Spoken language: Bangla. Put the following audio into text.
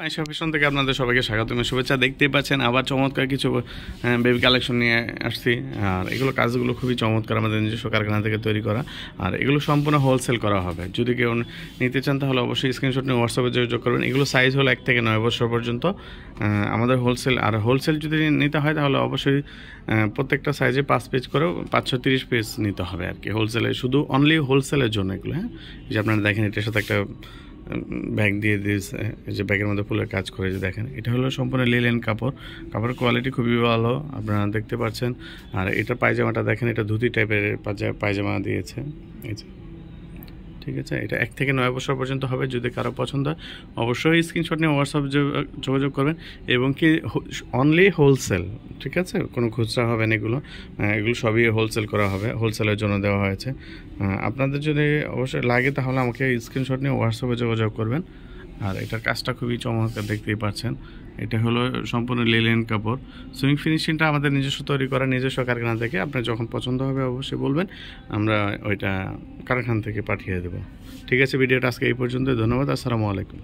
মাইশা ফ্যাশন থেকে আপনাদের সবাইকে স্বাগত এবং শুভেচ্ছা। দেখতেই পাচ্ছেন আবার চমৎকার কিছু বেবি কালেকশন নিয়ে আসছি। আর এগুলো কাজগুলো খুবই চমৎকার, আমাদের নিজস্ব কারখানা থেকে তৈরি করা। আর এগুলো সম্পূর্ণ হোলসেল করা হবে। যদি কেউ নিতে চান তাহলে অবশ্যই স্ক্রিনশট নিয়ে হোয়াটসঅ্যাপে যোগাযোগ করবেন। এগুলো সাইজ হলো 1 থেকে 9 বছর পর্যন্ত আমাদের হোলসেল। আর হোলসেল যদি নিতে হয় তাহলে অবশ্যই প্রত্যেকটা সাইজে 5 পিস করেও 530 পিস নিতে হবে আর কি, হোলসেলে, শুধু অনলি হোলসেলের জন্য এগুলো। হ্যাঁ, যে আপনারা দেখেন এটার সাথে একটা ব্যাগ দিয়ে দিয়েছে, এই যে ব্যাগের মধ্যে ফুলের কাজ করে, যে দেখেন এটা হলো সম্পূর্ণ লিলেন কাপড়। কাপড়ের কোয়ালিটি খুবই ভালো, আপনারা দেখতে পাচ্ছেন। আর এটা পায়জামাটা দেখেন, এটা ধুতি টাইপের পায়জামা দিয়েছে, এই যে, ঠিক আছে। এটা 1 থেকে 9 বছর পর্যন্ত হবে। যদি কারো পছন্দ হয় অবশ্যই স্ক্রিনশট নিয়ে হোয়াটসঅ্যাপ যোগাযোগ করবেন। এবং কি অনলি হোলসেল, ঠিক আছে, কোনো খুচরা হবে না এগুলো। এগুলো সবই হোলসেল করা হবে, হোলসেলের জন্য দেওয়া হয়েছে। আপনাদের যদি অবশ্যই লাগে তাহলে আমাকে স্ক্রিনশট নিয়ে হোয়াটসঅ্যাপে যোগাযোগ করবেন। আর এটার কাজটা খুবই চমৎকার, দেখতেই পাচ্ছেন। এটা হলো সম্পূর্ণ লিলেন কাপড়। সুইং ফিনিশিংটা আমাদের নিজস্ব তৈরি করা, নিজস্ব কারখানা থেকে। আপনার যখন পছন্দ হবে অবশ্যই বলবেন, আমরা ওইটা কারখানা থেকে পাঠিয়ে দেবো। ঠিক আছে, ভিডিওটা আজকে এই পর্যন্ত। ধন্যবাদ, আসসালামু আলাইকুম।